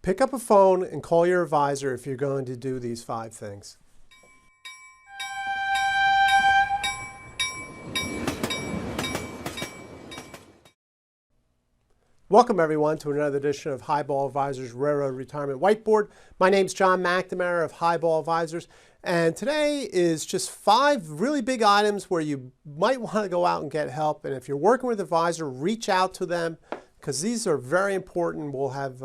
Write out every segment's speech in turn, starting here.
Pick up a phone and call your advisor if you're going to do these 5 things. Welcome everyone to another edition of Highball Advisors Railroad Retirement Whiteboard. My name's John McNamara of Highball Advisors, and today is just 5 really big items where you might want to go out and get help. And if you're working with an advisor, reach out to them because these are very important. Will have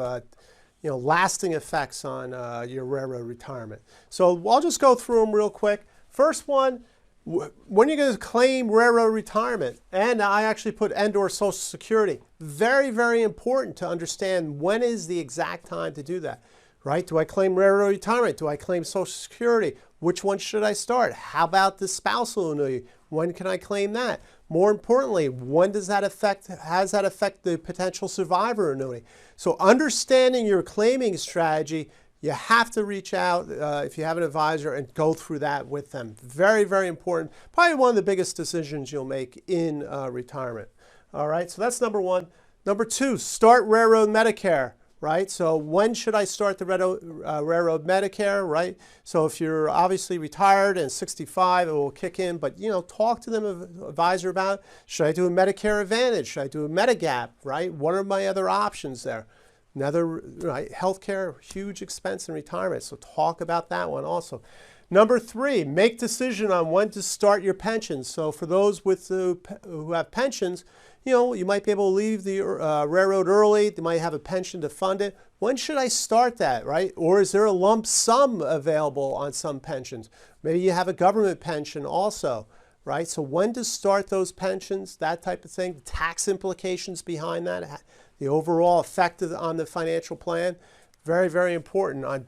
lasting effects on your railroad retirement. So I'll just go through them real quick. First one, when you're going to claim railroad retirement, and I actually put and/or Social Security. Very, very important to understand when is the exact time to do that, right? Do I claim railroad retirement? Do I claim Social Security? Which one should I start? How about the spousal annuity? When can I claim that? More importantly, when does that affect, how does that affect the potential survivor annuity? So understanding your claiming strategy, you have to reach out if you have an advisor and go through that with them. Very, very important. Probably one of the biggest decisions you'll make in retirement. All right, so that's number 1. Number 2, start railroad Medicare, right? So when should I start the railroad Medicare, right? So if you're obviously retired and 65, it will kick in, but talk to them, advisor about, should I do a Medicare Advantage? Should I do a Medigap, right? What are my other options there? Another, right, healthcare, huge expense in retirement, so talk about that one also. Number 3, make decision on when to start your pensions. So for those who have pensions, you might be able to leave the railroad early. They might have a pension to fund it. When should I start that, right? Or is there a lump sum available on some pensions? Maybe you have a government pension also, right? So when to start those pensions, that type of thing, the tax implications behind that, the overall effect on the financial plan, very, very important on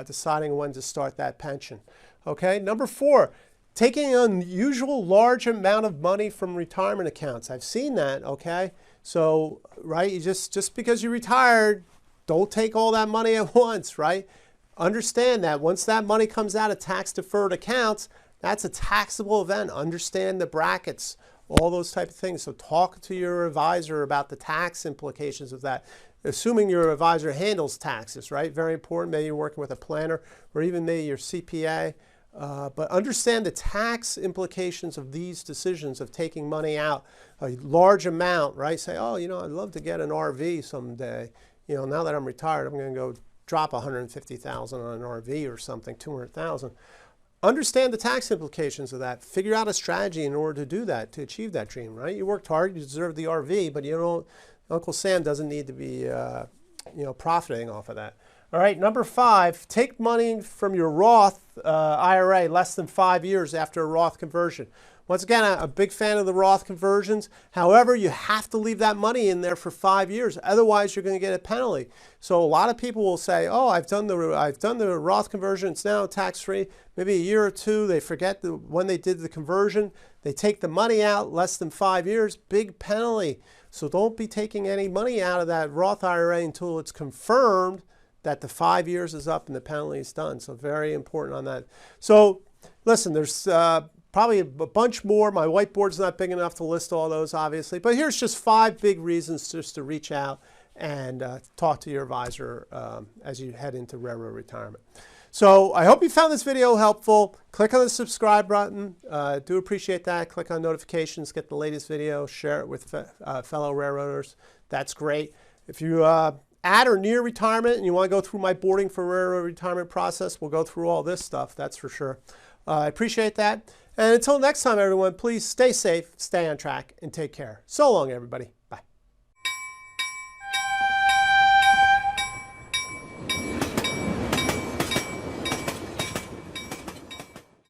deciding when to start that pension. Okay, number 4, taking an unusual large amount of money from retirement accounts. I've seen that, okay? So, right, you just because you're retired, don't take all that money at once, right? Understand that once that money comes out of tax-deferred accounts, that's a taxable event. Understand the brackets, all those type of things. So talk to your advisor about the tax implications of that. Assuming your advisor handles taxes, right? Very important. Maybe you're working with a planner or even maybe your CPA. But understand the tax implications of these decisions of taking money out, a large amount, right? Say, oh, I'd love to get an RV someday. Now that I'm retired, I'm going to go drop $150,000 on an RV or something, $200,000. Understand the tax implications of that. Figure out a strategy in order to do that, to achieve that dream, right? You worked hard, you deserve the RV, but Uncle Sam doesn't need to be, profiting off of that. All right, number 5, take money from your Roth IRA less than 5 years after a Roth conversion. Once again, I'm a big fan of the Roth conversions. However, you have to leave that money in there for 5 years. Otherwise, you're going to get a penalty. So a lot of people will say, oh, I've done the Roth conversion. It's now tax-free. Maybe a year or two, they forget when they did the conversion. They take the money out less than 5 years, big penalty. So don't be taking any money out of that Roth IRA until it's confirmed that the 5 years is up and the penalty is done. So very important on that. So listen, there's probably a bunch more. My whiteboard's not big enough to list all those, obviously. But here's just 5 big reasons just to reach out and talk to your advisor as you head into railroad retirement. So I hope you found this video helpful. Click on the subscribe button. Do appreciate that. Click on notifications, get the latest video, share it with fellow railroaders. That's great. If you at or near retirement and you want to go through my boarding for railroad retirement process, we'll go through all this stuff, that's for sure. I appreciate that. And until next time, everyone, please stay safe, stay on track, and take care. So long, everybody. Bye.